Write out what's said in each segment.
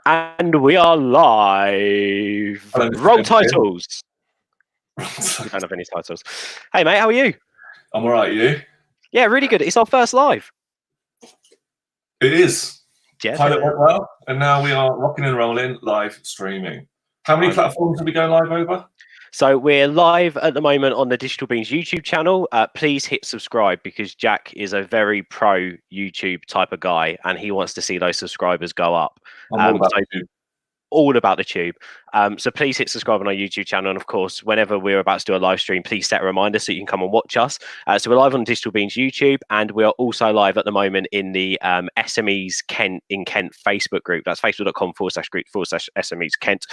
And we are live. Hello, Roll titles. We don't have any titles. Hey, mate, how are you? I'm all right, you? Yeah, really good. It's our first live. It is. Yeah, Pilot went well, and now we are rocking and rolling live streaming. How many platforms are we going live over? So we're live at the moment on the Digital Beans YouTube channel. Please hit subscribe because Jack is a very pro YouTube type of guy and he wants to see those subscribers go up. All about the tube. So please hit subscribe on our YouTube channel. And of course, whenever we're about to do a live stream, please set a reminder so you can come and watch us. So we're live on Digital Beans YouTube, and we are also live at the moment in the SMEs Kent in Kent Facebook group. That's facebook.com/group/SMEs Kent.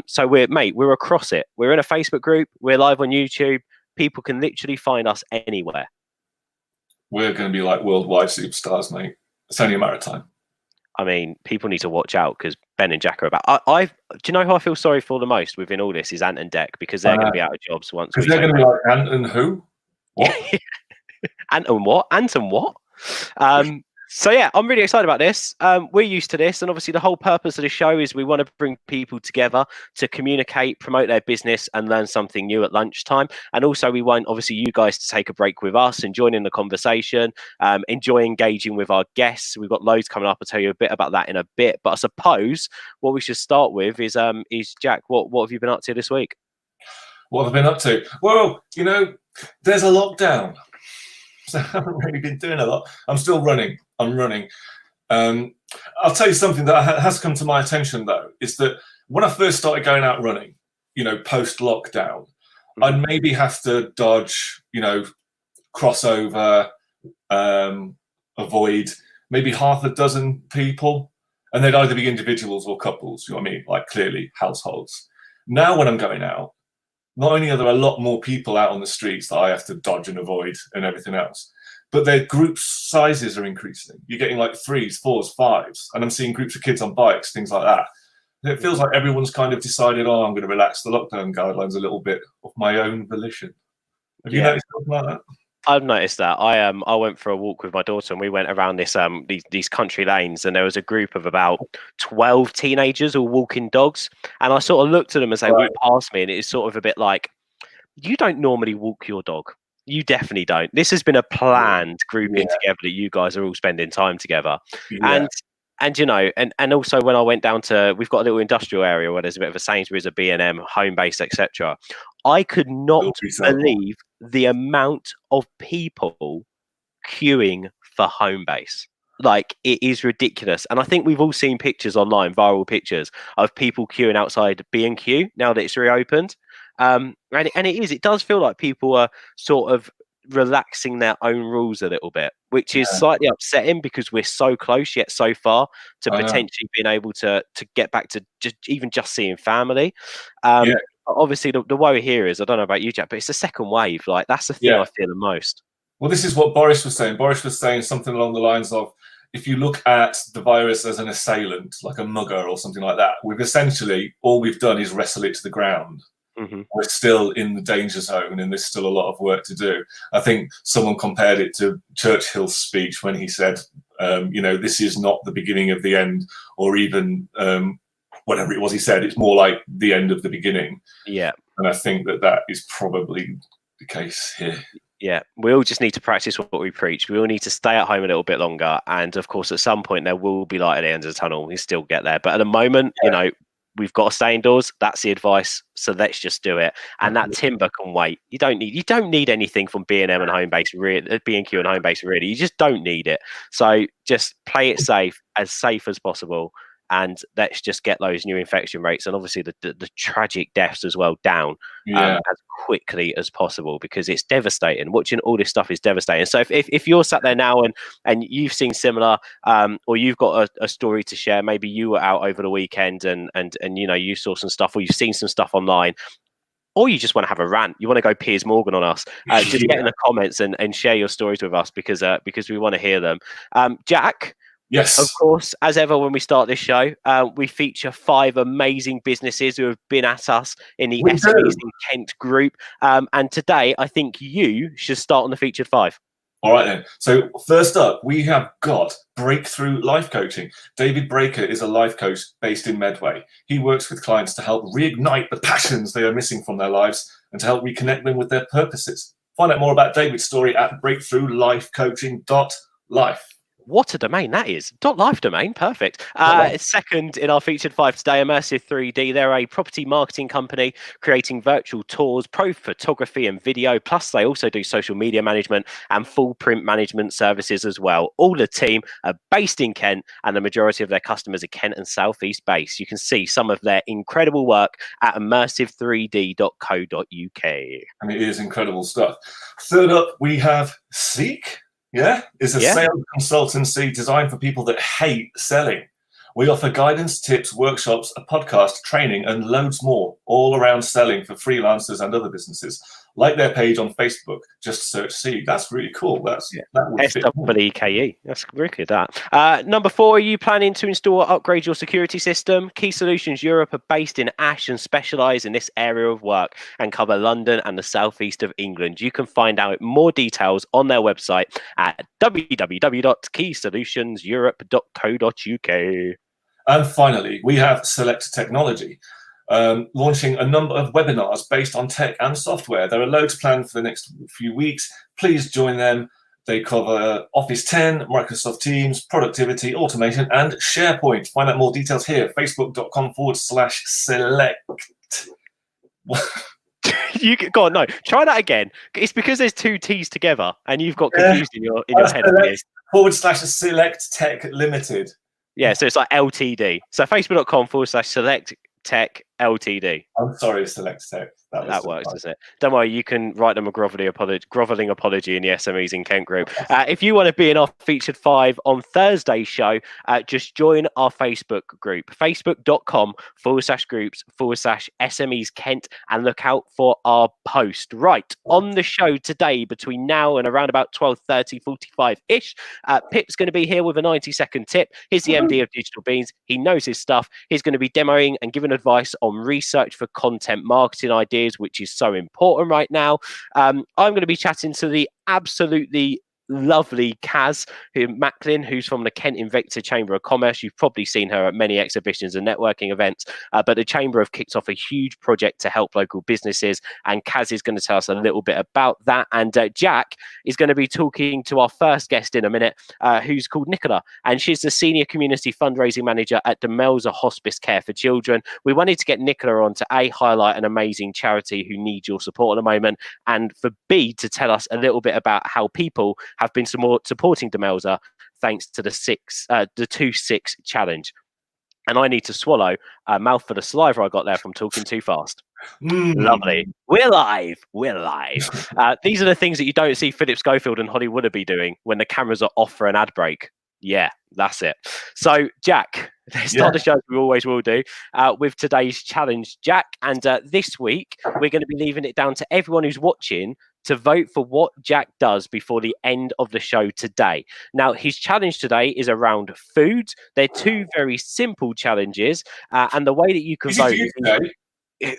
So we're across it. We're in a Facebook group. We're live on YouTube. People can literally find us anywhere. We're going to be like worldwide superstars, mate. It's only a matter of time. I mean, people need to watch out because Ben and Jack are about. Do you know who I feel sorry for the most within all this is Ant and Deck, because they're going to be out of jobs once. Because they're going to be like Ant and who? What? Ant and what? Ant and what? So yeah, I'm really excited about this. We're used to this, and obviously the whole purpose of the show is we want to bring people together to communicate, promote their business, and learn something new at lunchtime. And also we want obviously you guys to take a break with us and join in the conversation, enjoy engaging with our guests. We've got loads coming up. I'll tell you a bit about that in a bit. But I suppose what we should start with is Jack, what have you been up to this week? What have I been up to? Well, you know, there's a lockdown. So I haven't really been doing a lot. I'm still running. I'm running. I'll tell you something that has come to my attention, though, is that when I first started going out running, you know, post-lockdown, I'd maybe have to dodge, you know, crossover, avoid maybe half a dozen people. And they'd either be individuals or couples, you know what I mean? Like clearly households. Now when I'm going out, not only are there a lot more people out on the streets that I have to dodge and avoid and everything else, but their group sizes are increasing. You're getting like 3s, 4s, 5s, and I'm seeing groups of kids on bikes, things like that. And it feels like everyone's kind of decided, oh, I'm going to relax the lockdown guidelines a little bit of my own volition. Have you noticed something like that? I've noticed that. I went for a walk with my daughter, and we went around these country lanes, and there was a group of about 12 teenagers all walking dogs, and I sort of looked at them as they walked past me, and it was sort of a bit like, you don't normally walk your dog. You definitely don't. This has been a planned grouping together that you guys are all spending time together. And you know, and also when I went down to, we've got a little industrial area where there's a bit of a Sainsbury's, a B&M, home base, etc. I could not believe the amount of people queuing for home base. Like, it is ridiculous. And I think we've all seen pictures online, viral pictures of people queuing outside B&Q now that it's reopened. And it does feel like people are sort of relaxing their own rules a little bit, which is slightly upsetting because we're so close yet so far to potentially being able to get back to just seeing family. Obviously the worry here is, I don't know about you, Jack, but it's the second wave. Like, that's the thing I fear the most. Well, this is what Boris was saying. Boris was saying something along the lines of, if you look at the virus as an assailant, like a mugger or something like that, all we've done is wrestle it to the ground. We're still in the danger zone, and there's still a lot of work to do. I think someone compared it to Churchill's speech when he said, you know, this is not the beginning of the end, or even whatever it was he said. It's more like the end of the beginning. Yeah. And I think that is probably the case here. Yeah, we all just need to practice what we preach. We all need to stay at home a little bit longer. And of course, at some point, there will be light at the end of the tunnel. We still get there. But at the moment, you know, we've got to stay indoors. That's the advice. So let's just do it. And that timber can wait. You don't need anything from B&M and Homebase, really, B&Q and Homebase, really. You just don't need it. So just play it safe as possible. And let's just get those new infection rates and obviously the tragic deaths as well down as quickly as possible, because it's devastating. Watching all this stuff is devastating. So if you're sat there now and you've seen similar, or you've got a story to share, maybe you were out over the weekend and you know, you saw some stuff, or you've seen some stuff online, or you just want to have a rant, you want to go Piers Morgan on us, just get in the comments and share your stories with us, because we want to hear them. Jack, yes, of course, as ever, when we start this show, we feature 5 amazing businesses who have been at us in the SMEs in Kent group. And today, I think you should start on the featured 5. All right then. So first up, we have got Breakthrough Life Coaching. David Breaker is a life coach based in Medway. He works with clients to help reignite the passions they are missing from their lives and to help reconnect them with their purposes. Find out more about David's story at breakthroughlifecoaching.life. What a domain that is. .life domain, perfect. Second in our featured 5 today, Immersive 3D. They're a property marketing company creating virtual tours, pro photography and video. Plus, they also do social media management and full print management services as well. All the team are based in Kent, and the majority of their customers are Kent and South East based. You can see some of their incredible work at immersive3d.co.uk. And it is incredible stuff. Third up, we have Seek. Is a sales consultancy designed for people that hate selling. We offer guidance, tips, workshops, a podcast, training, and loads more, all around selling for freelancers and other businesses. Like their page on Facebook, just search Seek. That's really cool. That would fit. SWEKE. That's really good. That. Number 4, are you planning to install or upgrade your security system? Key Solutions Europe are based in Ash and specialise in this area of work and cover London and the southeast of England. You can find out more details on their website at www.keysolutions.europe.co.uk. And finally, we have Select Technology, launching a number of webinars based on tech and software. There are loads planned for the next few weeks. Please join them. They cover Office 10, Microsoft Teams, productivity, automation, and SharePoint. Find out more details here, facebook.com/select. You go on, no, try that again. It's because there's 2 T's together and you've got confused in your head. /Select Tech Limited. Yeah, so it's like LTD. So facebook.com/Select Tech Ltd. I'm sorry, Select Tech. That works, doesn't it? Don't worry, you can write them a grovelling apology in the SMEs in Kent group. If you want to be in our featured 5 on Thursday's show, just join our Facebook group, facebook.com/groups/SMEs Kent, and look out for our post. Right, on the show today, between now and around about 12:30, 45-ish, Pip's going to be here with a 90-second tip. He's the MD of Digital Beans. He knows his stuff. He's going to be demoing and giving advice on research for content marketing ideas, which is so important right now. I'm going to be chatting to the absolutely lovely Kaz Macklin, who's from the Kent Invicta Chamber of Commerce. You've probably seen her at many exhibitions and networking events, but the Chamber have kicked off a huge project to help local businesses, and Kaz is going to tell us a little bit about that. And Jack is going to be talking to our first guest in a minute, who's called Nicola, and she's the Senior Community Fundraising Manager at Demelza Hospice Care for Children. We wanted to get Nicola on to A, highlight an amazing charity who needs your support at the moment, and for B, to tell us a little bit about how people have been supporting Demelza thanks to the 2-6 challenge. And I need to swallow a mouthful of saliva I got there from talking too fast. Lovely. We're live. These are the things that you don't see Philip Schofield and Holly Willoughby doing when the cameras are off for an ad break. Yeah, that's it. So, Jack, let's start the show as we always will do with today's challenge, Jack. And this week, we're going to be leaving it down to everyone who's watching to vote for what Jack does before the end of the show today. Now, his challenge today is around food. They're 2 very simple challenges. And the way that you can vote...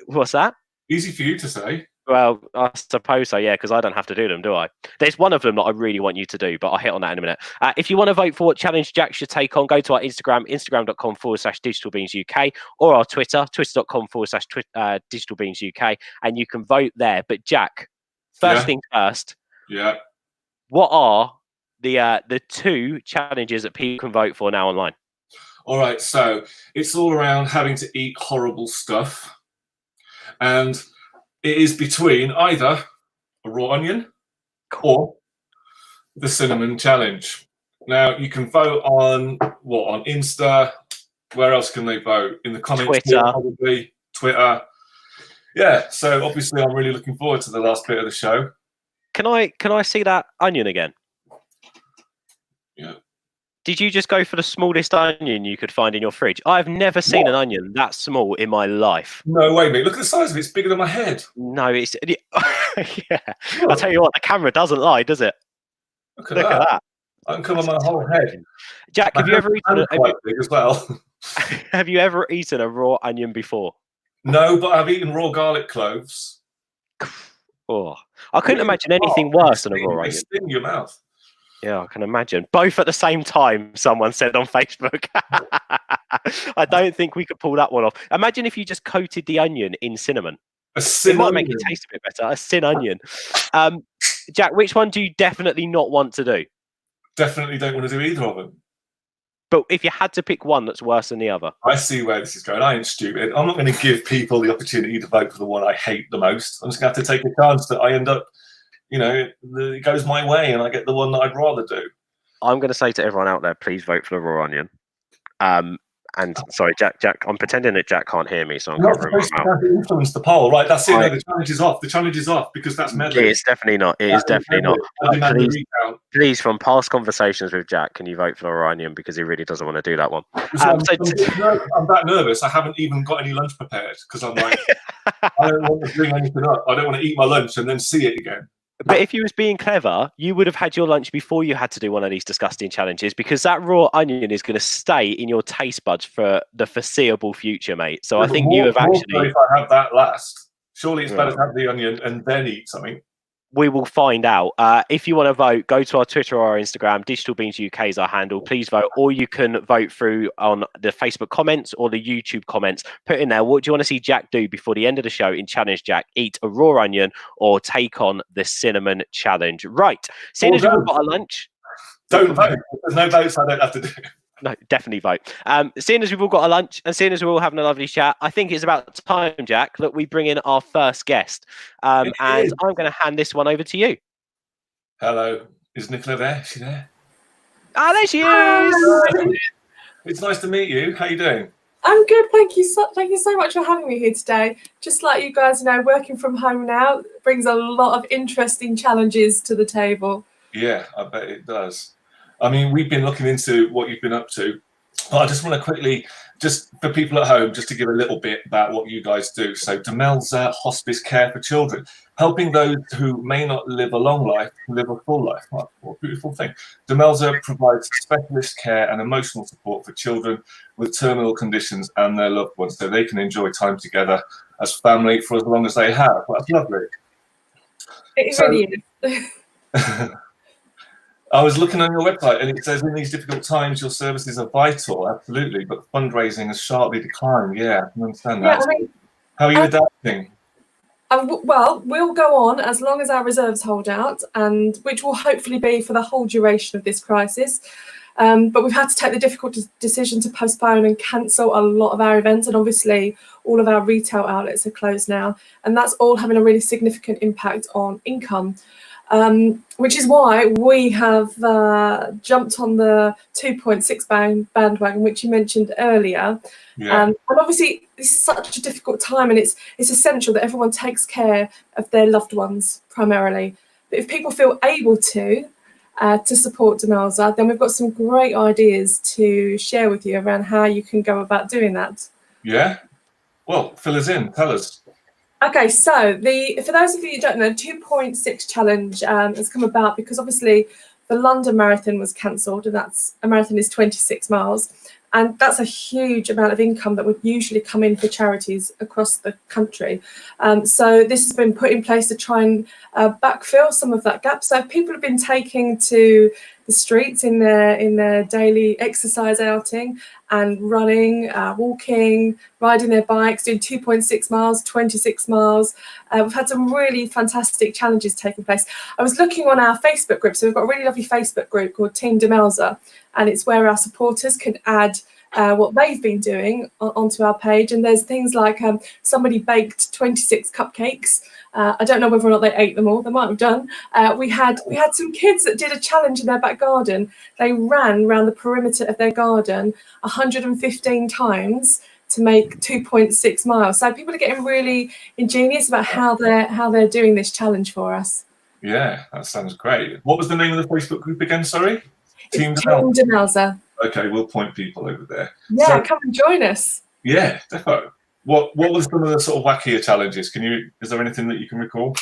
What's that? Easy for you to say. Well, I suppose so, yeah, because I don't have to do them, do I? There's one of them that I really want you to do, but I'll hit on that in a minute. If you want to vote for what challenge Jack should take on, go to our Instagram, instagram.com/digitalbeansuk, or our Twitter, twitter.com/digitalbeansuk, and you can vote there. But Jack, first thing first, what are the 2 challenges that people can vote for now online? All right, so it's all around having to eat horrible stuff, and it is between either a raw onion or the cinnamon challenge. Now, you can vote on Insta. Where else can they vote? In the comments, probably Twitter. Yeah, so obviously I'm really looking forward to the last bit of the show. Can I see that onion again? Yeah. Did you just go for the smallest onion you could find in your fridge? I've never seen an onion that small in my life. No way, mate. Look at the size of it. It's bigger than my head. No, it's... yeah. I'll tell you what, the camera doesn't lie, does it? Look at that. I can cover my whole head. Jack, have you ever eaten... quite big as well. Have you ever eaten a raw onion before? No, but I've eaten raw garlic cloves. Oh, I couldn't imagine anything worse than a raw onion. They sting your mouth. Yeah, I can imagine. Both at the same time, someone said on Facebook. I don't think we could pull that one off. Imagine if you just coated the onion in cinnamon. It might make it taste a bit better. A sin onion. Jack, which one do you definitely not want to do? Definitely don't want to do either of them. But if you had to pick one that's worse than the other. I see where this is going. I ain't stupid. I'm not going to give people the opportunity to vote for the one I hate the most. I'm just going to have to take a chance that I end up, it goes my way and I get the one that I'd rather do. I'm going to say to everyone out there, please vote for the raw onion. And sorry, Jack, I'm pretending that Jack can't hear me, so I'm covering my mouth. Influence the poll, right? That's it. No, the challenge is off. The challenge is off because that's medley. It's definitely not. It is definitely not. Please, from past conversations with Jack, can you vote for the raw onion because he really doesn't want to do that one? I'm that nervous. I haven't even got any lunch prepared because I'm like, I don't want to bring anything up. I don't want to eat my lunch and then see it again. But if you was being clever, you would have had your lunch before you had to do one of these disgusting challenges, because that raw onion is going to stay in your taste buds for the foreseeable future, mate. So I think you have actually. If I have that last, surely it's better to have the onion and then eat something. We will find out. If you want to vote, go to our Twitter or our Instagram. Digital Beans UK is our handle. Please vote, or you can vote through on the Facebook comments or the YouTube comments. Put in there, what do you want to see Jack do before the end of the show in Challenge Jack? Eat a raw onion or take on the cinnamon challenge. Right. Seeing as we've got a lunch. Don't vote. There's no votes I don't have to do. No, definitely vote. Seeing as we've all got a lunch and seeing as we're all having a lovely chat, I think it's about time, Jack, that we bring in our first guest. And I'm going to hand this one over to you. Hello. Is Nicola there? Is she there? Ah, there she is. It's nice to meet you. How are you doing? I'm good, thank you so much for having me here today. Just like you guys know, working from home now brings a lot of interesting challenges to the table. Yeah, I bet it does. I mean, we've been looking into what you've been up to, but I just want to quickly, just for people at home, just to give a little bit about what you guys do. So Demelza Hospice Care for Children, helping those who may not live a long life live a full life. What a beautiful thing. Demelza provides specialist care and emotional support for children with terminal conditions and their loved ones, so they can enjoy time together as family for as long as they have. Well, that's lovely. It really is. I was looking on your website and it says in these difficult times your services are vital, absolutely, but fundraising has sharply declined. Yeah, I can understand that. Yeah, how are you adapting? Well, we'll go on as long as our reserves hold out, and which will hopefully be for the whole duration of this crisis. But we've had to take the difficult decision to postpone and cancel a lot of our events, and obviously all of our retail outlets are closed now, and that's all having a really significant impact on income. Which is why we have jumped on the 2.6 bandwagon, which you mentioned earlier. Yeah. And obviously, this is such a difficult time, and it's essential that everyone takes care of their loved ones primarily. But if people feel able to support Demelza, then we've got some great ideas to share with you around how you can go about doing that. Yeah. Well, fill us in. Tell us. Okay, so for those of you who don't know, 2.6 challenge has come about because obviously the London Marathon was cancelled, and a marathon is 26 miles. And that's a huge amount of income that would usually come in for charities across the country. So this has been put in place to try and backfill some of that gap. So people have been taking to the streets in their daily exercise outing and running, walking, riding their bikes, doing 2.6 miles, 26 miles. We've had some really fantastic challenges taking place. I was looking on our Facebook group. So we've got a really lovely Facebook group called Team Demelza, and it's where our supporters can add what they've been doing onto our page. And there's things like somebody baked 26 cupcakes. I don't know whether or not they ate them all. They might have done. We had some kids that did a challenge in their back garden. They ran around the perimeter of their garden 115 times to make 2.6 miles. So people are getting really ingenious about how they're doing this challenge for us. Yeah, that sounds great. What was the name of the Facebook group again? Sorry, Team Demelza. Okay, we'll point people over there. Yeah, so, come and join us. Yeah, definitely. What was some of the sort of wackier challenges? Is there anything that you can recall?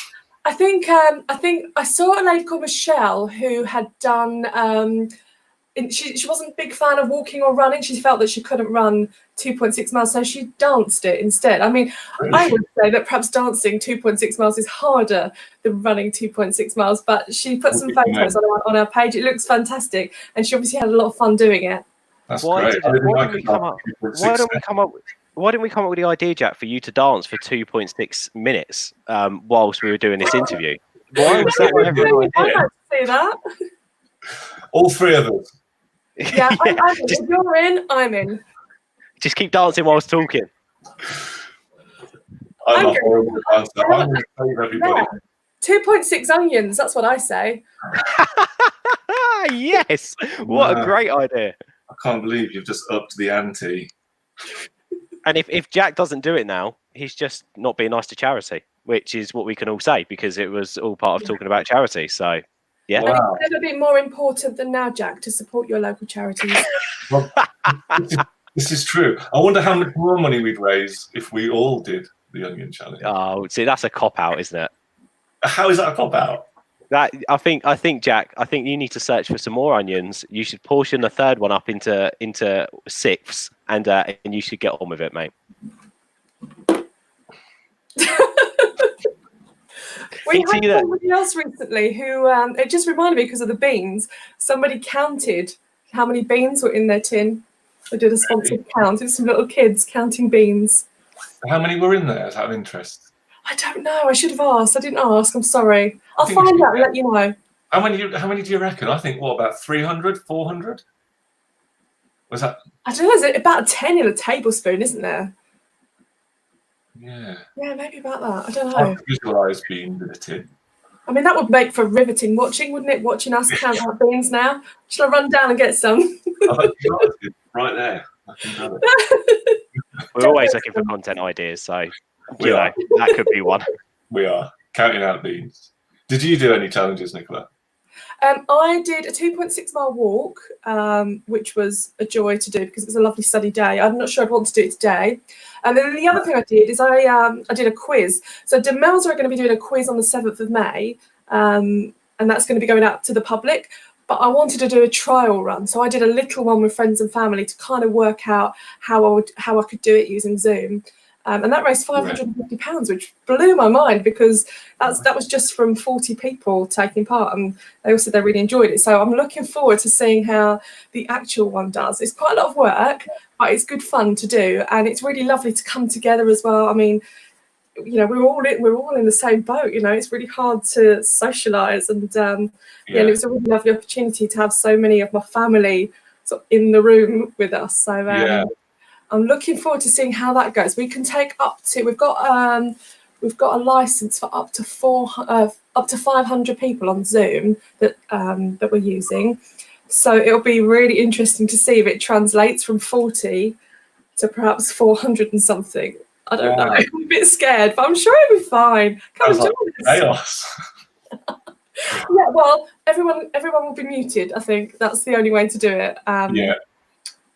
I think I saw a lady called Michelle who had done she wasn't a big fan of walking or running. She felt that she couldn't run 2.6 miles, so she danced it instead. I mean, Really? I would say that perhaps dancing 2.6 miles is harder than running 2.6 miles, but she put some photos on our page. It looks fantastic, and she obviously had a lot of fun doing it. That's Why great. didn't we come up with the idea, Jack, for you to dance for 2.6 minutes whilst we were doing this interview? Why was that never an idea? I'd like to see that. All three of us. Yeah, I'm in. If you're in, I'm in. Just keep dancing whilst talking. I'm a horrible dancer. I'm going to save everybody. Yeah. 2.6 onions, that's what I say. Yes, what a great idea. I can't believe you've just upped the ante. And if Jack doesn't do it now, he's just not being nice to charity, which is what we can all say, because it was all part of talking about charity. So, yeah. Wow. And it's never been more important than now, Jack, to support your local charities. Well, this is true. I wonder how much more money we'd raise if we all did the onion challenge. Oh, see, that's a cop-out, isn't it? How is that a cop-out? That I think, Jack, I think you need to search for some more onions. You should portion the third one up into sixths, and you should get on with it, mate. We had somebody else recently who, it just reminded me because of the beans, somebody counted how many beans were in their tin. They did a sponsored count. It was some little kids counting beans. How many were in there, out of interest? I don't know. I should have asked. I didn't ask. I'm sorry. I'll find out and let you know. How many do you reckon? I think, what, about 300, 400? Was that? I don't know. There's about 10 in a tablespoon, isn't there? Yeah. Yeah, maybe about that. I don't know. I visualise beans in a tin. I mean, that would make for riveting watching, wouldn't it? Watching us count our beans now. Shall I run down and get some? Right there. I can grab it. We're always looking for content ideas, so you know that could be one. We are counting out beans. Did you do any challenges, Nicola? I did a 2.6 mile walk, which was a joy to do because it was a lovely sunny day. I'm not sure I'd want to do it today. And then the other thing I did is I did a quiz. So Demelza are going to be doing a quiz on the 7th of May, and that's going to be going out to the public. But I wanted to do a trial run, so I did a little one with friends and family to kind of work out how I could do it using Zoom. And that raised £550, which blew my mind because that was just from 40 people taking part, and they all said they really enjoyed it. So I'm looking forward to seeing how the actual one does. It's quite a lot of work, but it's good fun to do, and it's really lovely to come together as well. I mean, you know, we're all in the same boat. You know, it's really hard to socialise, and and it was a really lovely opportunity to have so many of my family sort of in the room with us. So I'm looking forward to seeing how that goes. We can take up to we've got a license for up to 500 people on Zoom that we're using. So it'll be really interesting to see if it translates from 40 to perhaps 400 and something. I don't know. I'm a bit scared, but I'm sure it'll be fine. Come and join us. Chaos. Yeah, well, everyone will be muted. I think that's the only way to do it.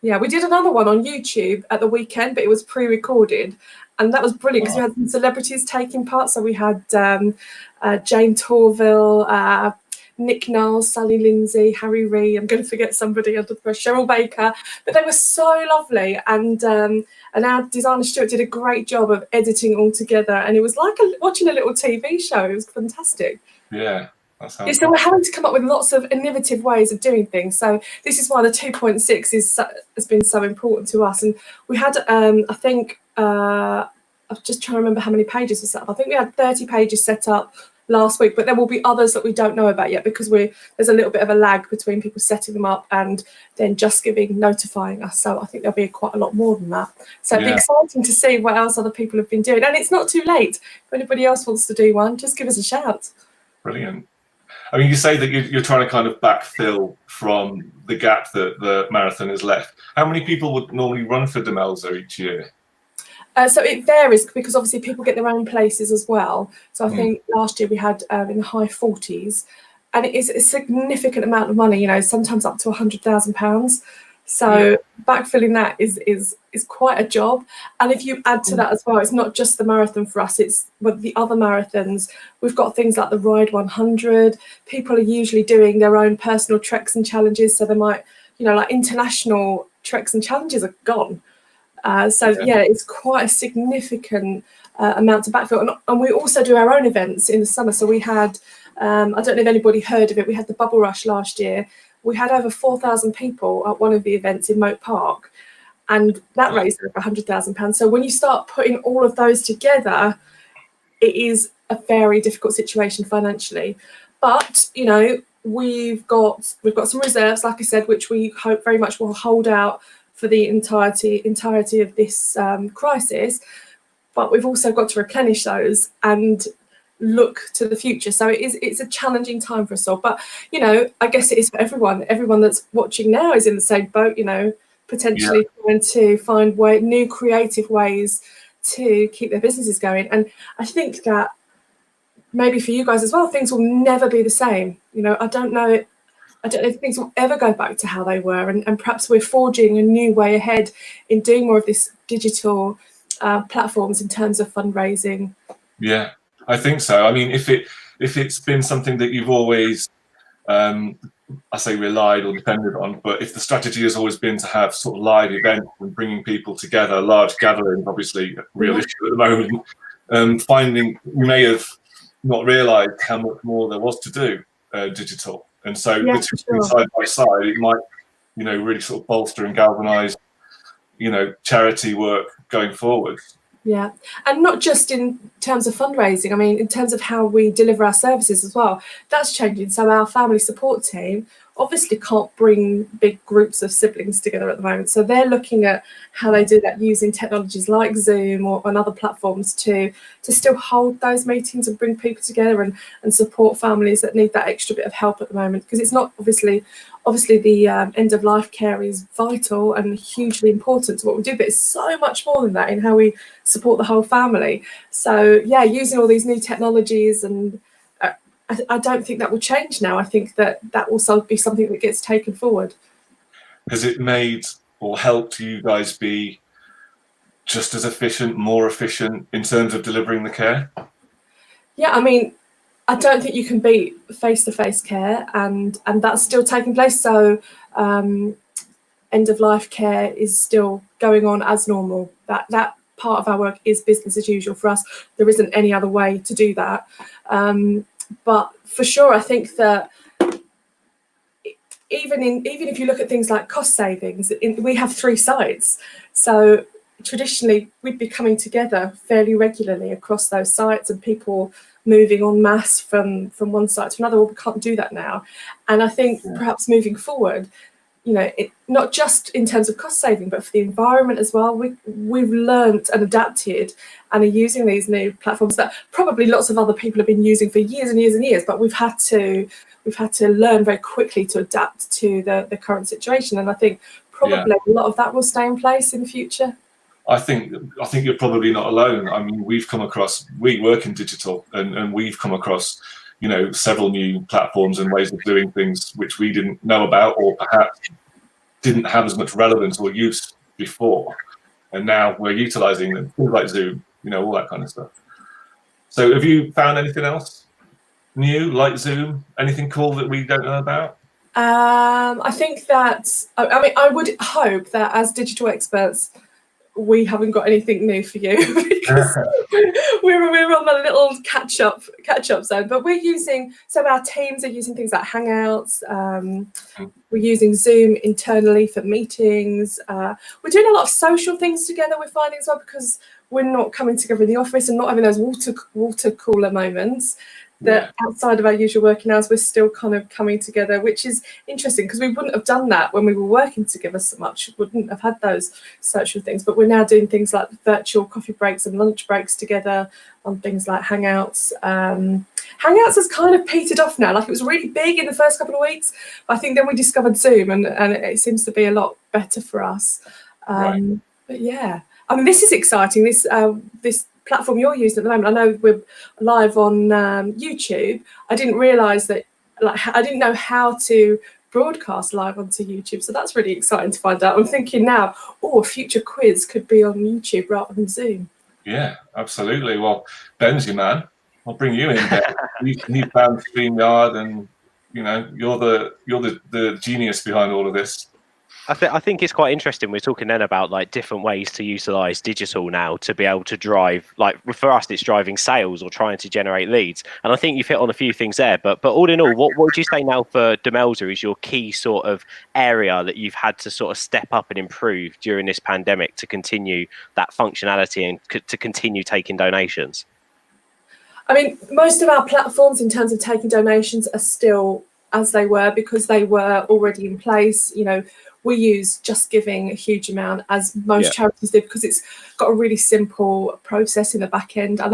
Yeah, we did another one on YouTube at the weekend, but it was pre-recorded, and that was brilliant because we had some celebrities taking part. So we had Jane Torville, Nick Niles, Sally Lindsay, Harry Ree. I'm going to forget somebody under the pressure, Cheryl Baker, but they were so lovely. And our designer Stuart did a great job of editing all together, and it was like watching a little TV show. It was fantastic. Yeah. So we're having to come up with lots of innovative ways of doing things. So this is why the 2.6 has been so important to us. And we had, I think, I'm just trying to remember how many pages we set up. I think we had 30 pages set up last week, but there will be others that we don't know about yet because there's a little bit of a lag between people setting them up and then Just notifying us. So I think there'll be quite a lot more than that. So it'll be exciting to see what else other people have been doing. And it's not too late. If anybody else wants to do one, just give us a shout. Brilliant. I mean, you say that you're trying to kind of backfill from the gap that the marathon has left. How many people would normally run for Demelza each year? So it varies because obviously people get their own places as well. So I think last year we had in the high 40s, and it is a significant amount of money, you know, sometimes up to £100,000. So backfilling that is quite a job. And if you add to that as well, it's not just the marathon for us, it's with the other marathons. We've got things like the Ride 100. People are usually doing their own personal treks and challenges. So they might like international treks and challenges are gone. It's quite a significant amount to backfill. And we also do our own events in the summer. So we had, I don't know if anybody heard of it, we had the Bubble Rush last year. We had over 4,000 people at one of the events in Moat Park, and that raised over £100,000. So when you start putting all of those together, it is a very difficult situation financially. But, we've got some reserves, like I said, which we hope very much will hold out for the entirety of this crisis. But we've also got to replenish those and look to the future. So it's a challenging time for us all. But, I guess it is for everyone. Everyone that's watching now is in the same boat, potentially trying to find new creative ways to keep their businesses going. And I think that maybe for you guys as well, things will never be the same. I don't know if things will ever go back to how they were, and perhaps we're forging a new way ahead in doing more of this digital platforms in terms of fundraising. Yeah, I think so. I mean, if it's been something that you've always, I say relied or depended on, but if the strategy has always been to have sort of live events and bringing people together, large gatherings, obviously a real issue at the moment, finding you may have not realised how much more there was to do digital, and so the two side by side, it might really sort of bolster and galvanise charity work going forward. Yeah, and not just in terms of fundraising. I mean, in terms of how we deliver our services as well, that's changing. So our family support team obviously can't bring big groups of siblings together at the moment. So they're looking at how they do that using technologies like Zoom or on other platforms to still hold those meetings and bring people together and support families that need that extra bit of help at the moment. Because it's not obviously the end of life care is vital and hugely important to what we do, but it's so much more than that in how we support the whole family. So yeah, using all these new technologies, and I don't think that will change now. I think that will be something that gets taken forward. Has it made or helped you guys be just as efficient, more efficient in terms of delivering the care? Yeah, I mean, I don't think you can beat face-to-face care, and that's still taking place. So end-of-life care is still going on as normal. That part of our work is business as usual for us. There isn't any other way to do that. But for sure, I think that even if you look at things like cost savings, we have 3 sites. So traditionally, we'd be coming together fairly regularly across those sites, and people moving en masse from one site to another. Well, we can't do that now. And I think perhaps moving forward, not just in terms of cost saving, but for the environment as well, we've learnt and adapted and are using these new platforms that probably lots of other people have been using for years and years and years, but we've had to learn very quickly to adapt to the current situation. And I think probably a lot of that will stay in place in the future. I think you're probably not alone. I mean, we work in digital, and we've come across several new platforms and ways of doing things which we didn't know about, or perhaps didn't have as much relevance or use before, and now we're utilizing them, things like Zoom, all that kind of stuff. So have you found anything else new like Zoom, anything cool that we don't know about? I think that I would hope that as digital experts we haven't got anything new for you, because we're on a little catch up zone. But our teams are using things like Hangouts. We're using Zoom internally for meetings. We're doing a lot of social things together, we're finding as well, because we're not coming together in the office and not having those water cooler moments. That outside of our usual working hours, we're still kind of coming together, which is interesting, because we wouldn't have done that when we were working together so much. We wouldn't have had those social things, but we're now doing things like virtual coffee breaks and lunch breaks together on things like Hangouts. Hangouts has kind of petered off now. Like, it was really big in the first couple of weeks, but I think then we discovered Zoom, and it seems to be a lot better for us. But yeah, I mean, this is exciting. This platform you're using at the moment, I know we're live on YouTube. I didn't realise that, I didn't know how to broadcast live onto YouTube, so that's really exciting to find out. I'm thinking now, a future quiz could be on YouTube rather than Zoom. Yeah, absolutely. Well, Ben's your man. I'll bring you in, Ben. you found StreamYard, and you're the genius behind all of this. I think it's quite interesting. We're talking then about like different ways to utilize digital now to be able to drive, like for us, it's driving sales or trying to generate leads. And I think you've hit on a few things there. But all in all, what would you say now for Demelza is your key sort of area that you've had to sort of step up and improve during this pandemic to continue that functionality and to continue taking donations? I mean, most of our platforms in terms of taking donations are still as they were because they were already in place. You know, we use Just Giving a huge amount, as most charities do, because it's got a really simple process in the back end. I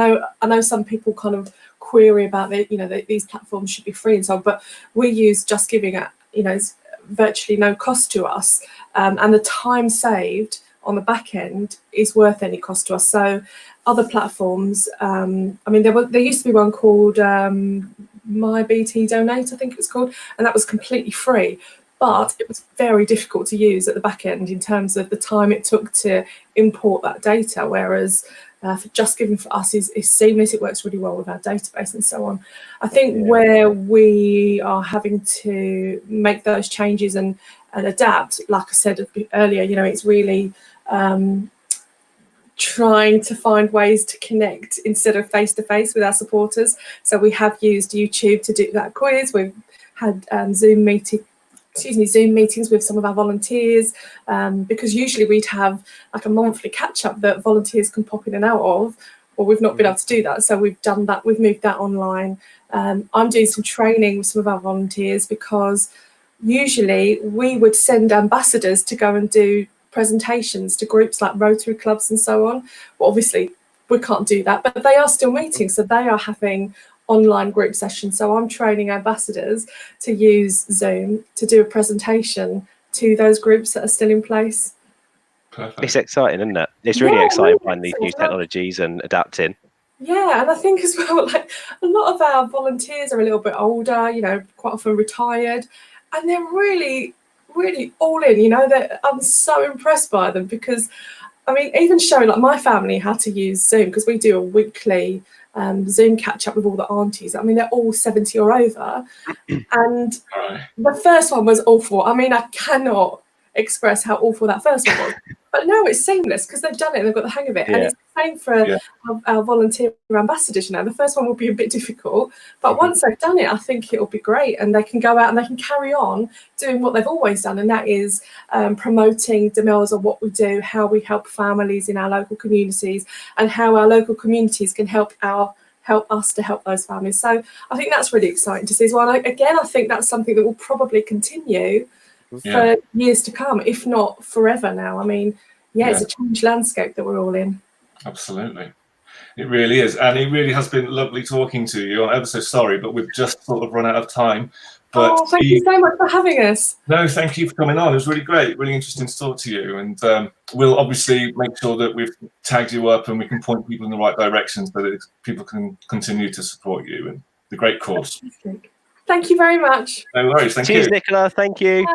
know some people kind of query about it, you know, that these platforms should be free and so on, but we use Just Giving at, you know, it's virtually no cost to us, and the time saved on the back end is worth any cost to us. So other platforms, I mean, there used to be one called My BT Donate, I think it was called, and that was completely free. But it was very difficult to use at the back end in terms of the time it took to import that data, whereas for Just Giving for us is seamless. It works really well with our database and so on. I think where we are having to make those changes and adapt, like I said earlier, you know, it's really trying to find ways to connect instead of face-to-face with our supporters. So we have used YouTube to do that quiz. We've had Zoom meetings with some of our volunteers, because usually we'd have like a monthly catch-up that volunteers can pop in and out of, or we've not been able to do that. So we've done that, we've moved that online. I'm doing some training with some of our volunteers because usually we would send ambassadors to go and do presentations to groups like Rotary clubs and so on. Well, obviously we can't do that, but they are still meeting, so they are having online group sessions. So I'm training ambassadors to use Zoom to do a presentation to those groups that are still in place. Perfect. It's exciting, isn't it? It's really exciting finding these new technologies and adapting. Yeah, and I think as well, like a lot of our volunteers are a little bit older, you know, quite often retired, and they're really all in, you know. I'm so impressed by them because, I mean, even showing like my family how to use Zoom, because we do a weekly Zoom catch up with all the aunties. I mean, they're all 70 or over, and the first one was awful. I mean, I cannot express how awful that first one was, but now it's seamless because they've done it and they've got the hang of it. And it's the same for our volunteer ambassadors. You know, the first one will be a bit difficult, but once they've done it, I think it'll be great, and they can go out and they can carry on doing what they've always done, and that is promoting Demelza, what we do, how we help families in our local communities, and how our local communities can help us to help those families. So I think that's really exciting to see as well. And again, I think that's something that will probably continue for years to come, if not forever now. I mean, it's a changed landscape that we're all in. Absolutely. It really is. And it really has been lovely talking to you. I'm ever so sorry, but we've just sort of run out of time. But thank you so much for having us. No, thank you for coming on. It was really great, really interesting to talk to you. And we'll obviously make sure that we've tagged you up and we can point people in the right direction so that people can continue to support you and the great cause. Thank you very much. No worries. Thank you. Cheers, Nicola. Thank you.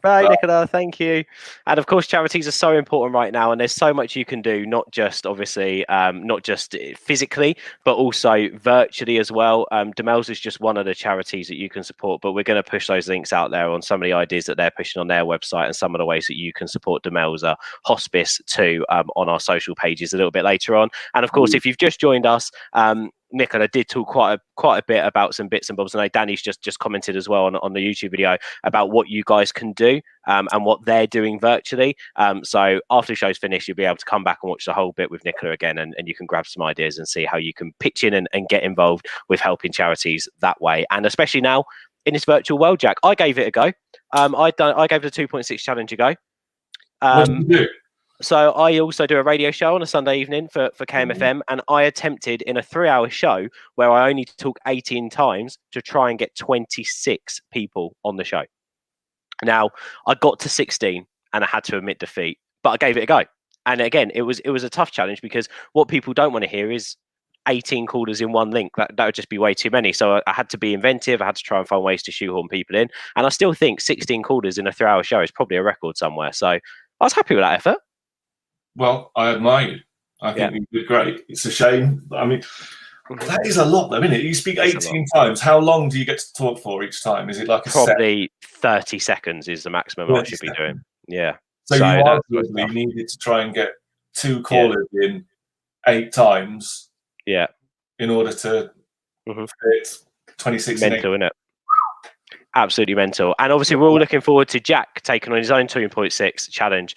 Bye, Nicola. Thank you. And of course, charities are so important right now, and there's so much you can do, not just obviously, not just physically, but also virtually as well. Demelza is just one of the charities that you can support, but we're going to push those links out there on some of the ideas that they're pushing on their website and some of the ways that you can support Demelza, Hospice too, on our social pages a little bit later on. And of course, if you've just joined us, Nicola did talk quite a bit about some bits and bobs. I know Danny's just commented as well on the YouTube video about what you guys can do and what they're doing virtually. So after the show's finished, you'll be able to come back and watch the whole bit with Nicola again, and you can grab some ideas and see how you can pitch in and get involved with helping charities that way. And especially now in this virtual world, Jack, I gave it a go. I gave the 2.6 challenge a go. What did you do? So I also do a radio show on a Sunday evening for KMFM, and I attempted in a 3-hour show where I only talk 18 times to try and get 26 people on the show. Now I got to 16 and I had to admit defeat, but I gave it a go. And again, it was a tough challenge because what people don't want to hear is 18 callers in one link. That would just be way too many. So I had to be inventive. I had to try and find ways to shoehorn people in. And I still think 16 callers in a 3-hour show is probably a record somewhere. So I was happy with that effort. Well, I admire you. I think you did great. It's a shame. I mean, that is a lot, though, isn't it? You speak 18 times. How long do you get to talk for each time? Is it like probably 30 seconds is the maximum I should be doing? Yeah. So you arguably needed to try and get 2 callers in 8 times. Yeah. In order to fit 26 mental, isn't it? Absolutely mental. And obviously we're all looking forward to Jack taking on his own 2.6 challenge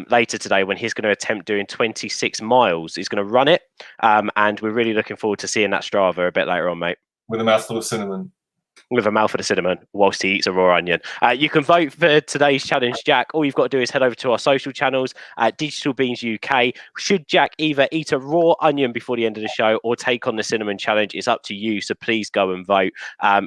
later today, when he's going to attempt doing 26 miles. He's going to run it, and we're really looking forward to seeing that Strava a bit later on, mate. With a mouthful of cinnamon. With a mouthful of cinnamon whilst he eats a raw onion. You can vote for today's challenge, Jack. All you've got to do is head over to our social channels at Digital Beans UK. Should Jack either eat a raw onion before the end of the show or take on the cinnamon challenge? It's up to you, so please go and vote.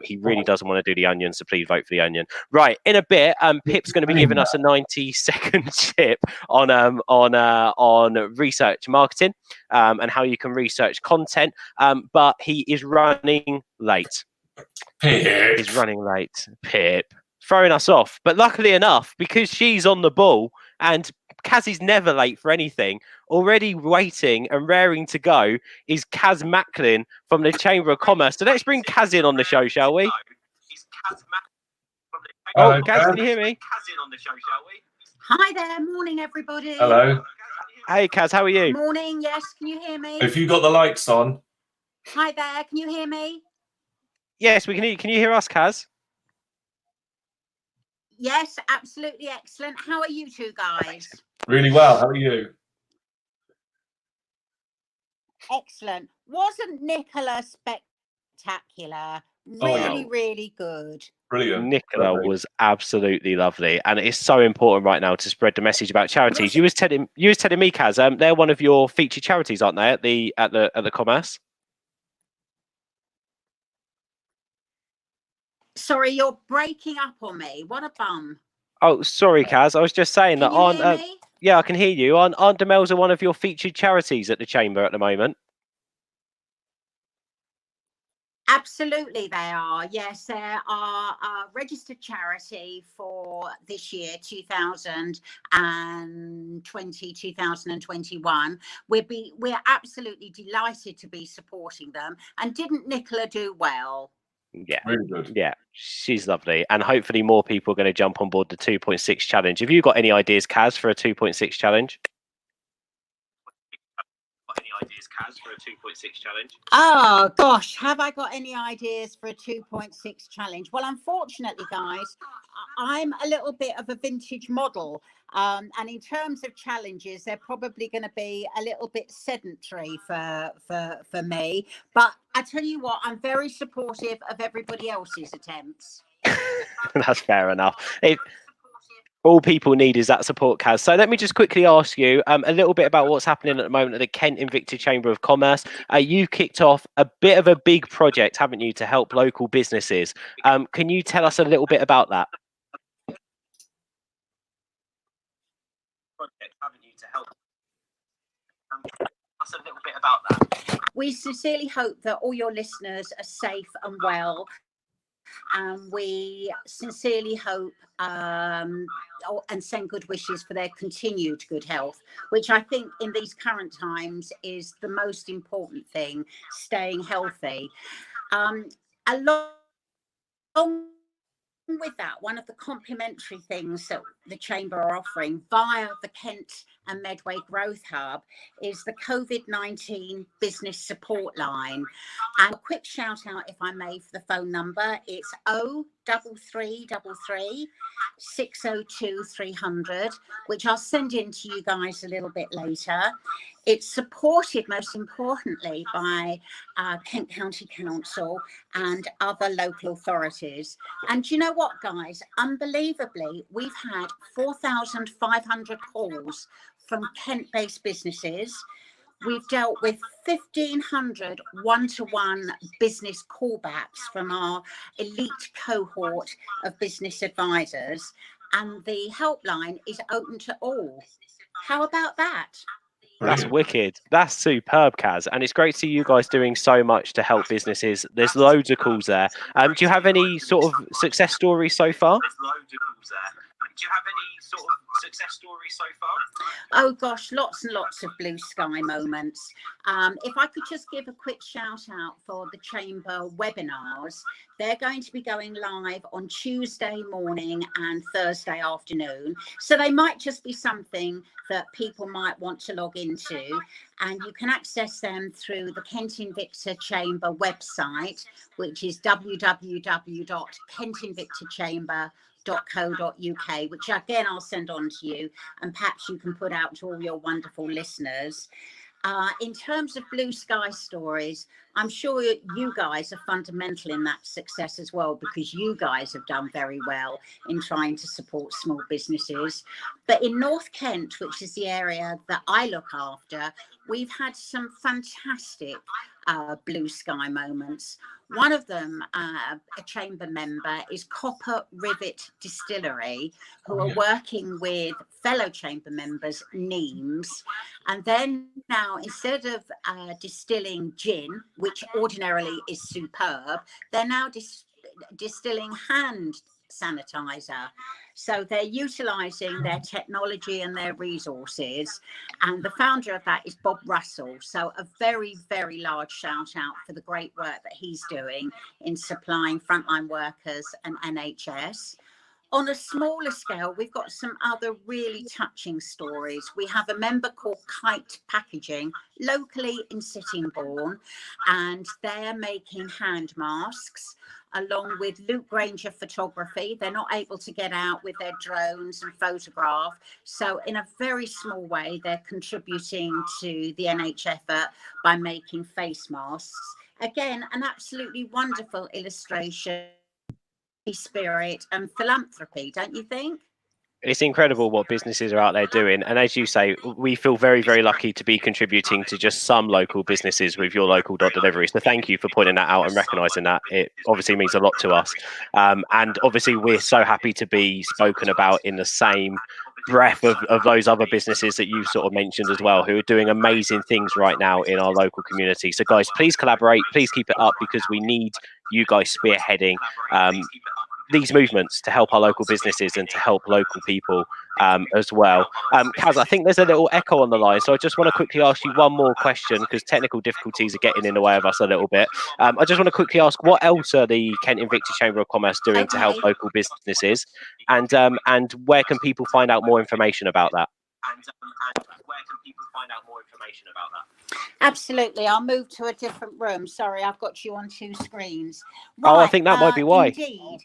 He really doesn't want to do the onion, so please vote for the onion. Right, in a bit, Pip's going to be giving us a 90-second tip on research marketing and how you can research content, but he is running late. Pip. He's running late. Pip. Throwing us off. But luckily enough, because she's on the ball and Kaz is never late for anything, already waiting and raring to go is Kaz Macklin from the Chamber of Commerce. So let's bring Kaz in on the show, shall we? Oh, Kaz, can you hear me? Hi there. Morning, everybody. Hello. Hey, Kaz, how are you? Morning. Yes, can you hear me? Have you got the lights on? Hi there. Can you hear me? Yes, we can hear you. Can you hear us, Kaz? Yes, absolutely excellent. How are you two guys? Really well. How are you? Excellent. Wasn't Nicola spectacular? Really good. Brilliant. Nicola was absolutely lovely, and it's so important right now to spread the message about charities. You was telling me, Kaz, they're one of your featured charities, aren't they, at the Commerce? Sorry, you're breaking up on me. What a bum. Oh, sorry, Kaz. I was just saying that Can you hear me? yeah, I can hear you. Aren't Demelza one of your featured charities at the Chamber at the moment? Absolutely, they are. Yes, they are a registered charity for this year, 2020, 2021. We're absolutely delighted to be supporting them. And didn't Nicola do well? Yeah, really good. Yeah, she's lovely, and hopefully more people are going to jump on board the 2.6 challenge. Have you got any ideas, Kaz, for a 2.6 challenge? Oh gosh, have I got any ideas for a 2.6 challenge? Well, unfortunately, guys, I'm a little bit of a vintage model, and in terms of challenges, they're probably going to be a little bit sedentary for me. But I tell you what, I'm very supportive of everybody else's attempts. That's fair enough. All people need is that support, Kaz. So let me just quickly ask you a little bit about what's happening at the moment at the Kent Invicta Chamber of Commerce. You kicked off a bit of a big project, haven't you, to help local businesses? Can you tell us a little bit about that? We sincerely hope that all your listeners are safe and well. And we sincerely hope and send good wishes for their continued good health, which I think in these current times is the most important thing, staying healthy. Along with that, one of the complimentary things that the Chamber are offering via the Kent and Medway Growth Hub is the COVID-19 business support line. And a quick shout out, if I may, for the phone number. It's 0333 602 300, which I'll send in to you guys a little bit later. It's supported, most importantly, by Kent County Council and other local authorities. And you know what, guys? Unbelievably, we've had 4,500 calls from Kent-based businesses. We've dealt with 1,500 one-to-one business callbacks from our elite cohort of business advisors. And the helpline is open to all. How about that? That's wicked. That's superb, Kaz. And it's great to see you guys doing so much to help businesses. There's loads of calls there. Do you have any sort of success stories so far? success stories so far? Oh gosh, lots and lots of blue sky moments. If I could just give a quick shout out for the Chamber webinars, they're going to be going live on Tuesday morning and Thursday afternoon. So they might just be something that people might want to log into, and you can access them through the Kent Invicta Chamber website, which is www.kentinvictachamber.co.uk, which again I'll send on to you, and perhaps you can put out to all your wonderful listeners. In terms of blue sky stories, I'm sure you guys are fundamental in that success as well, because you guys have done very well in trying to support small businesses. But in North Kent, which is the area that I look after, we've had some fantastic blue sky moments. One of them, a chamber member, is Copper Rivet Distillery, who are working with fellow chamber members, Neems, and then now, instead of distilling gin, which ordinarily is superb, they're now distilling hand sanitizer. So they're utilizing their technology and their resources, and the founder of that is Bob Russell. So a very, very large shout out for the great work that he's doing in supplying frontline workers and NHS. On a smaller scale, we've got some other really touching stories. We have a member called Kite Packaging, locally in Sittingbourne, and they're making hand masks, along with Luke Granger Photography. They're not able to get out with their drones and photograph. So in a very small way, they're contributing to the NH effort by making face masks. Again, an absolutely wonderful illustration, spirit and philanthropy, don't you think? It's incredible what businesses are out there doing, and as you say, we feel very, very lucky to be contributing to just some local businesses with your local delivery. So thank you for pointing that out and recognizing that. It obviously means a lot to us, and obviously we're so happy to be spoken about in the same breath of those other businesses that you've sort of mentioned as well, who are doing amazing things right now in our local community. So guys, please collaborate, please keep it up, because we need you guys spearheading these movements to help our local businesses and to help local people as well. Kaz, I think there's a little echo on the line, so I just want to quickly ask you one more question, because technical difficulties are getting in the way of us a little bit. I just want to quickly ask, what else are the Kent Invicta Chamber of Commerce doing to help local businesses, and where can people find out more information about that? Absolutely. I'll move to a different room. Sorry, I've got you on two screens. Right, oh, I think that might be why. Indeed.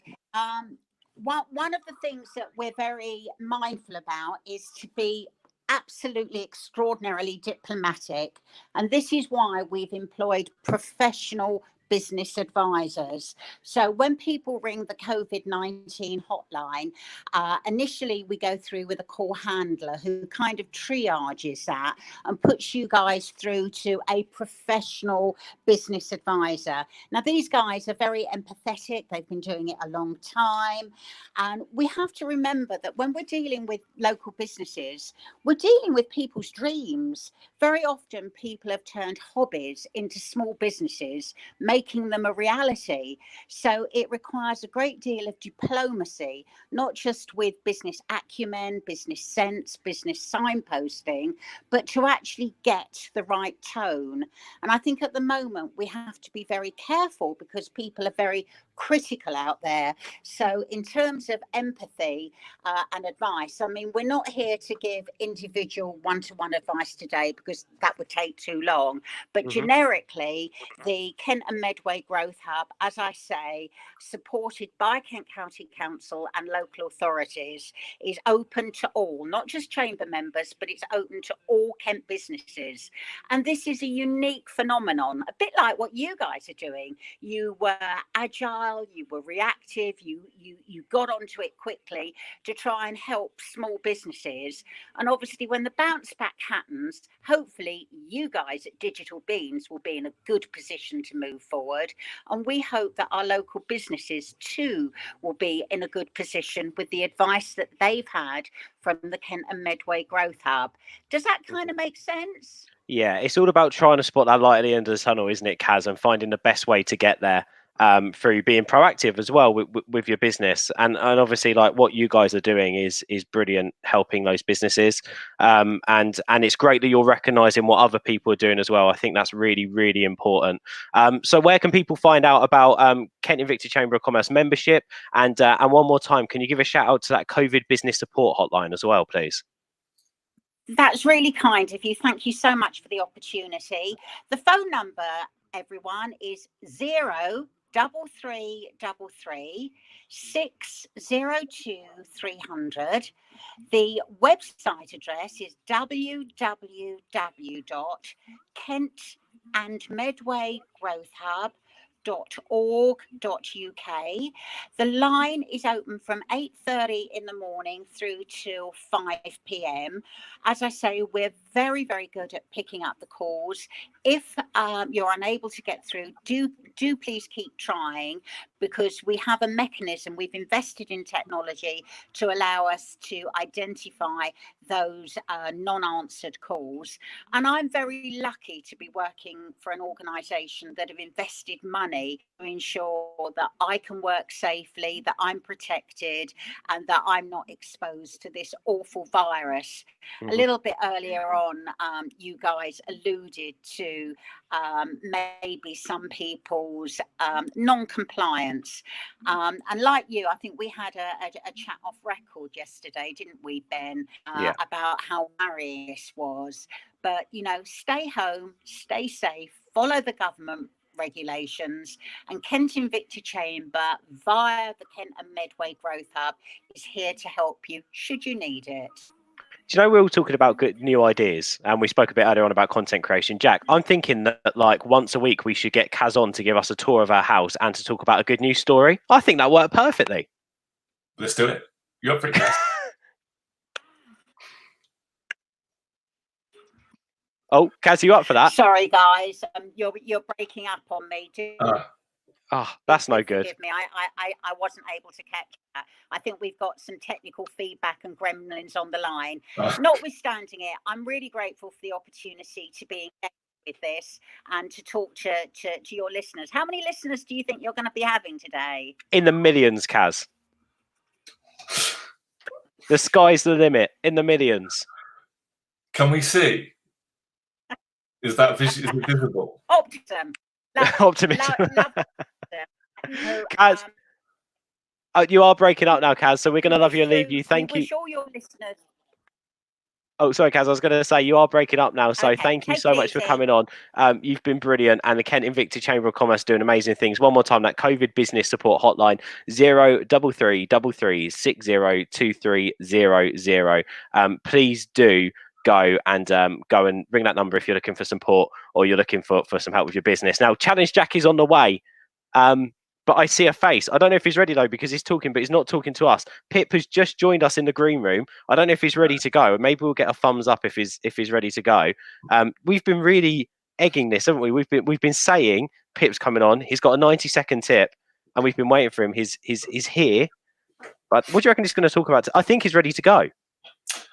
One of the things that we're very mindful about is to be absolutely extraordinarily diplomatic. And this is why we've employed professional business advisors. So when people ring the COVID-19 hotline, initially we go through with a call handler who kind of triages that and puts you guys through to a professional business advisor. Now, these guys are very empathetic. They've been doing it a long time. And we have to remember that when we're dealing with local businesses, we're dealing with people's dreams. Very often people have turned hobbies into small businesses, making them a reality. So it requires a great deal of diplomacy, not just with business acumen, business sense, business signposting, but to actually get the right tone. And I think at the moment we have to be very careful, because people are very critical out there. So in terms of empathy and advice, I mean, we're not here to give individual one-to-one advice today, because that would take too long. But generically, the Kent and Medway Growth Hub, as I say, supported by Kent County Council and local authorities, is open to all, not just chamber members, but it's open to all Kent businesses. And this is a unique phenomenon, a bit like what you guys are doing. You were agile, you were reactive, you got onto it quickly to try and help small businesses. And obviously when the bounce back happens, hopefully you guys at Digital Beans will be in a good position to move forward. And we hope that our local businesses too will be in a good position with the advice that they've had from the Kent and Medway Growth Hub. Does that kind of make sense? Yeah, it's all about trying to spot that light at the end of the tunnel, isn't it, Kaz, and finding the best way to get there. through being proactive as well with your business, and obviously like what you guys are doing is brilliant, helping those businesses, and it's great that you're recognizing what other people are doing as well. I think that's really, really important. So where can people find out about Kent Invicta Chamber of Commerce membership, and one more time, can you give a shout out to that COVID business support hotline as well, please? That's really kind of you. Thank you so much for the opportunity. The phone number, everyone, is 03333 The website address is www.kentandmedwaygrowthhub.org.uk. The line is open from 8:30 in the morning through till 5 p.m. As I say, we're very, very good at picking up the calls. If you're unable to get through, do please keep trying, because we have a mechanism. We've invested in technology to allow us to identify those non-answered calls. And I'm very lucky to be working for an organisation that have invested money to ensure that I can work safely, that I'm protected, and that I'm not exposed to this awful virus. Mm-hmm. A little bit earlier on, you guys alluded to maybe some people's non-compliance. And like you, I think we had a chat off record yesterday, didn't we, Ben, about how worrying this was. But, you know, stay home, stay safe, follow the government regulations, and Kent Invicta Chamber via the Kent and Medway Growth Hub is here to help you should you need it. Do you know, we're all talking about good new ideas, and we spoke a bit earlier on about content creation. Jack, I'm thinking that like once a week we should get Kaz on to give us a tour of our house and to talk about a good news story. I think that worked perfectly. Let's do it. You're up for it, Kaz. Oh, Kaz, you up for that? Sorry, guys, you're breaking up on me. That's no good. Forgive me, I wasn't able to catch that. I think we've got some technical feedback and gremlins on the line. Notwithstanding it, I'm really grateful for the opportunity to be engaged with this and to talk to your listeners. How many listeners do you think you're going to be having today? In the millions, Kaz. The sky's the limit. In the millions. Can we see? Is it visible? Optimism. Optimism. Kaz, you are breaking up now, Kaz, so we're going to love you and leave you. Thank you. Wish all your listeners. Oh, sorry, Kaz, I was going to say you are breaking up now, so thank you so much for coming on. You've been brilliant, and the Kent Invicta Chamber of Commerce doing amazing things. One more time, that COVID business support hotline, 03333602300. Please do go and ring that number if you're looking for support or you're looking for some help with your business. Now, Challenge Jack is on the way, but I see a face. I don't know if he's ready though, because he's talking, but he's not talking to us. Pip has just joined us in the green room. I don't know if he's ready to go. Maybe we'll get a thumbs up if he's ready to go. We've been really egging this, haven't we? We've been saying Pip's coming on. He's got a 90-second tip, and we've been waiting for him. He's here. But what do you reckon he's going to talk about? I think he's ready to go.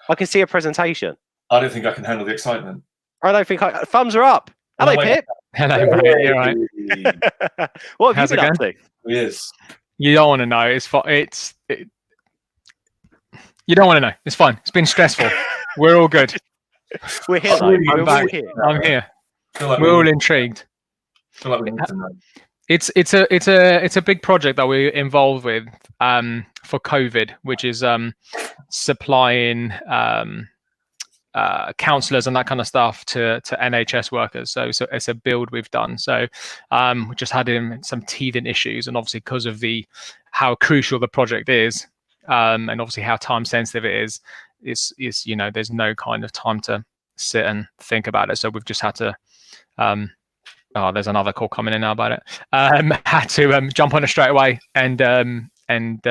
I can see a presentation. I don't think I can handle the excitement. I don't think thumbs are up. Hello, Pip. Hello, mate. You're right. What have you been up to? Yes. You don't want to know. It's fine. You don't want to know. It's fine. It's been stressful. We're all good. We're here. I'm back. I'm here. We're all intrigued. Feel like we need to know. It's a big project that we're involved with for COVID, which is supplying counsellors and that kind of stuff to NHS workers. So it's a build we've done. So we just had some teething issues, and obviously because of how crucial the project is, and obviously how time sensitive it is, it's there's no kind of time to sit and think about it. So we've just had to there's another call coming in now about it. Had to jump on it straight away and try and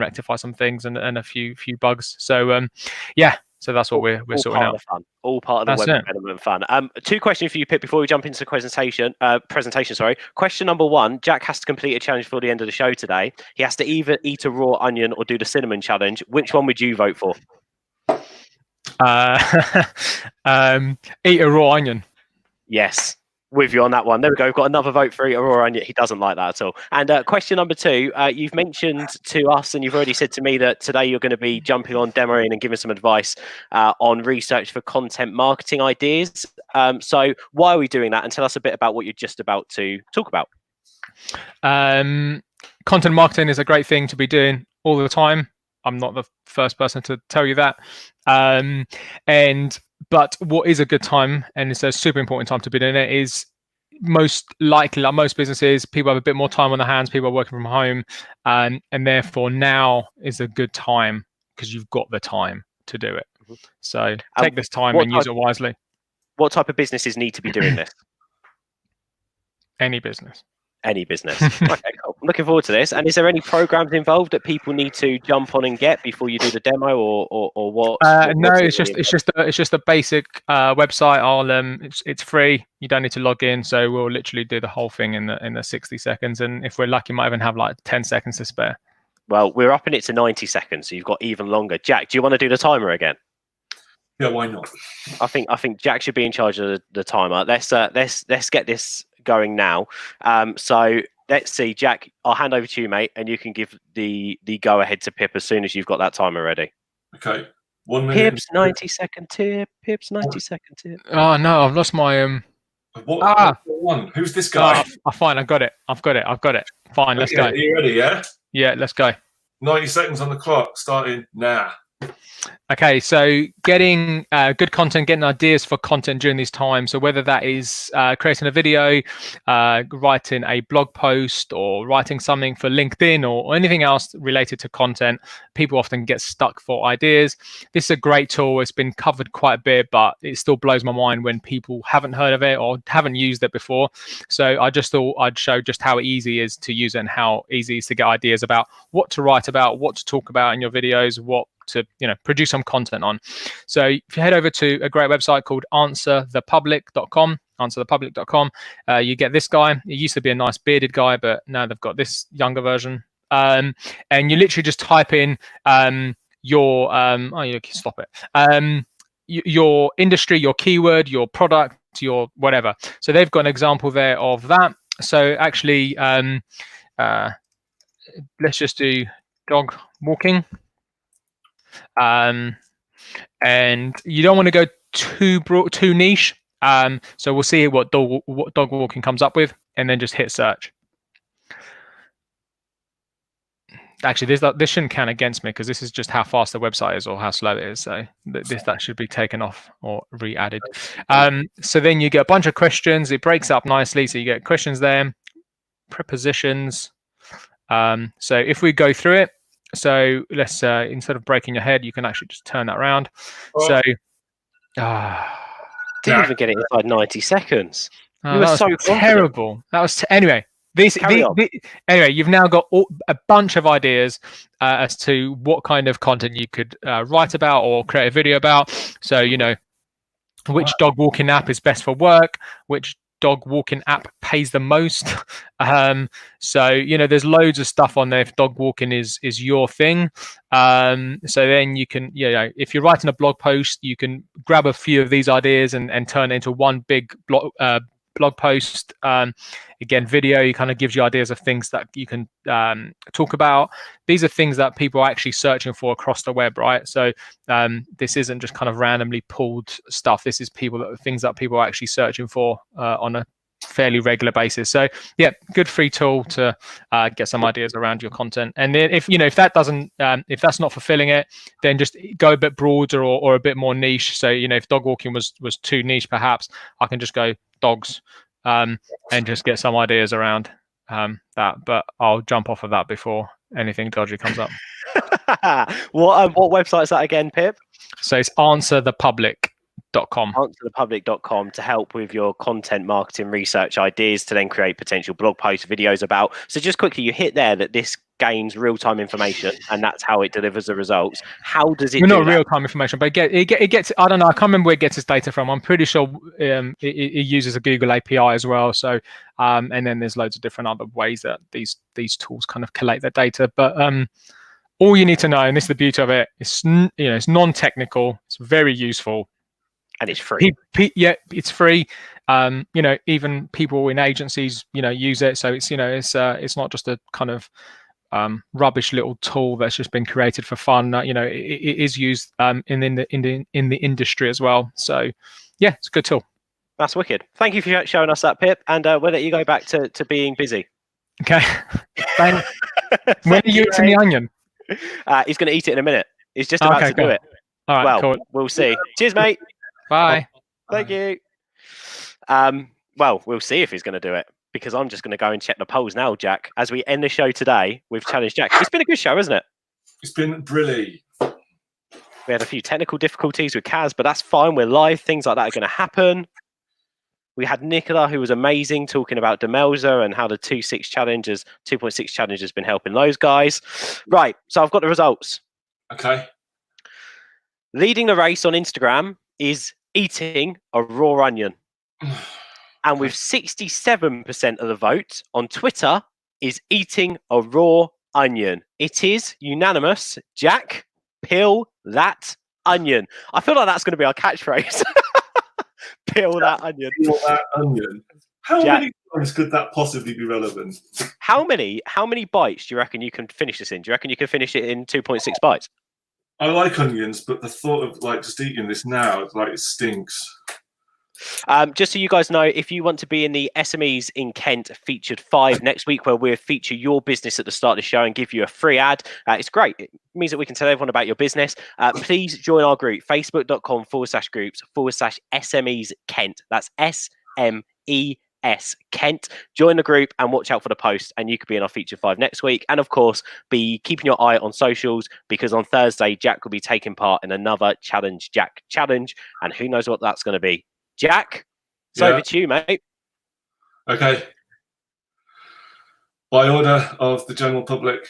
rectify some things and a few bugs. So so that's what we're sorting out. All part of the web development fun. Two questions for you, Pip, before we jump into the presentation. Question number one: Jack has to complete a challenge before the end of the show today. He has to either eat a raw onion or do the cinnamon challenge. Which one would you vote for? Eat a raw onion. Yes. With you on that one. There we go. We've got another vote for Aurora, and yet he doesn't like that at all. And question number 2, you've mentioned to us, and you've already said to me that today you're going to be jumping on demoing and giving some advice on research for content marketing ideas. So why are we doing that? And tell us a bit about what you're just about to talk about. Content marketing is a great thing to be doing all the time. I'm not the first person to tell you that. But what is a good time, and it's a super important time to be doing it, is most likely, like most businesses, people have a bit more time on their hands, people are working from home, and therefore now is a good time because you've got the time to do it. So take this time and use it wisely. What type of businesses need to be doing this? Any business. Any business. Okay, cool. I'm looking forward to this. And is there any programs involved that people need to jump on and get before you do the demo, or what? No, it's just a basic website. It's free. You don't need to log in, so we'll literally do the whole thing in the 60 seconds. And if we're lucky, might even have like 10 seconds to spare. Well, we're upping it to 90 seconds, so you've got even longer. Jack, do you want to do the timer again? Yeah, why not? I think Jack should be in charge of the timer. Let's get this going now. So let's see, Jack, I'll hand over to you, mate, and you can give the go ahead to Pip as soon as you've got that timer ready. Okay. 1 minute. Pip's 90-second tip. Pip's 90-second tip. Oh no, I've lost my What one? Who's this guy? Fine, I've got it. Fine, let's go. Are you ready? Yeah. Yeah, let's go. 90 seconds on the clock, starting now. Okay, so getting good content, getting ideas for content during these times. So whether that is creating a video, writing a blog post, or writing something for LinkedIn, or anything else related to content, people often get stuck for ideas. This is a great tool. It's been covered quite a bit, but it still blows my mind when people haven't heard of it or haven't used it before. So I just thought I'd show just how easy it is to use it and how easy it is to get ideas about what to write about, what to talk about in your videos, what to produce some content on. So if you head over to a great website called answerthepublic.com, you get this guy. It used to be a nice bearded guy, but now they've got this younger version. And you literally just type in your your industry, your keyword, your product, your whatever. So they've got an example there of that. So actually, let's just do dog walking. And you don't want to go too broad, too niche. So we'll see what dog walking comes up with, and then just hit search. Actually, this shouldn't count against me because this is just how fast the website is or how slow it is. So that should be taken off or re-added. So then you get a bunch of questions. It breaks up nicely. So you get questions there, prepositions. So if we go through it. So let's instead of breaking your head, you can actually just turn that around. So didn't even get it inside 90 seconds. You were so terrible. That was anyway. Anyway, you've now got a bunch of ideas as to what kind of content you could write about or create a video about. So which dog walking app is best for work, which dog walking app pays the most. So there's loads of stuff on there if dog walking is your thing. So then you can if you're writing a blog post, you can grab a few of these ideas and turn it into one big blog post. Again, video kind of gives you ideas of things that you can talk about. These are things that people are actually searching for across the web, right? So this isn't just kind of randomly pulled stuff. This is things that people are actually searching for on a fairly regular basis. So yeah, good free tool to get some ideas around your content. And then if that doesn't if that's not fulfilling it, then just go a bit broader or a bit more niche. So if dog walking was too niche, perhaps I can just go dogs and just get some ideas around that. But I'll jump off of that before anything dodgy comes up. What website is that again, Pip? So it's answerthepublic.com. Answerthepublic.com to help with your content marketing research ideas to then create potential blog posts, videos about. So just quickly, you hit there that this gains real-time information and that's how it delivers the results. How does it not real-time information, but it gets, I don't know, I can't remember where it gets its data from. I'm pretty sure it uses a Google API as well. So and then there's loads of different other ways that these tools kind of collate their data. But all you need to know, and this is the beauty of it, it's non-technical, it's very useful. And it's free. Yeah, it's free. Even people in agencies, use it. So it's, it's not just a kind of rubbish little tool that's just been created for fun. It is used in the industry as well. So yeah, it's a good tool. That's wicked. Thank you for showing us that, Pip. And we'll let you go back to being busy. Okay. Thanks. When are you eating the onion? He's going to eat it in a minute. He's just about to do it. All right, well, cool. We'll see. Cheers, mate. Bye. Thank you. Well, we'll see if he's going to do it, because I'm just going to go and check the polls now, Jack, as we end the show today with Challenge Jack. It's been a good show, hasn't it? It's been brilliant. We had a few technical difficulties with Kaz, but that's fine. We're live. Things like that are going to happen. We had Nicola, who was amazing, talking about Demelza and how the 2.6 challenge has been helping those guys. Right, so I've got the results. Okay. Leading the race on Instagram is eating a raw onion. And with 67% of the vote on Twitter is eating a raw onion. It is unanimous. Jack, peel that onion. I feel like that's going to be our catchphrase. Peel that onion. Peel that onion. How Jack, many times could that possibly be relevant? How many bites do you reckon you can finish this in? Do you reckon you can finish it in 2.6 bites? I like onions, but the thought of just eating this now, it stinks. Just so you guys know, if you want to be in the SMEs in Kent featured 5 next week, where we'll feature your business at the start of the show and give you a free ad, it's great. It means that we can tell everyone about your business. Please join our group, facebook.com/groups/SMEs Kent. That's SMES Kent. Join the group and watch out for the post, and you could be in our featured 5 next week. And of course, be keeping your eye on socials, because on Thursday, Jack will be taking part in another Challenge Jack challenge, and who knows what that's going to be. Jack, it's over to you, mate. Okay. By order of the general public,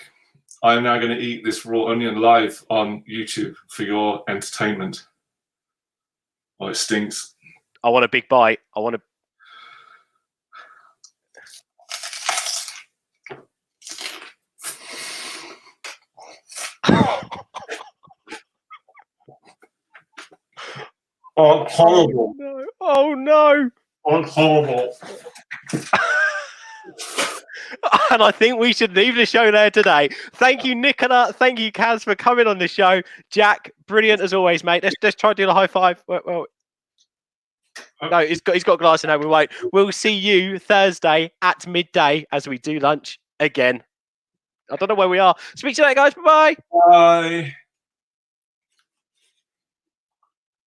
I am now going to eat this raw onion live on YouTube for your entertainment. Oh, it stinks. I want a big bite. I want to. Oh, horrible. Oh, no. Oh, horrible. And I think we should leave the show there today. Thank you, Nicola. Thank you, Kaz, for coming on the show. Jack, brilliant as always, mate. Let's try to do the high five. Well, no, he's got glass in hand. We won't. We'll see you Thursday at midday as we do lunch again. I don't know where we are. Speak to you later, guys. Bye-bye. Bye.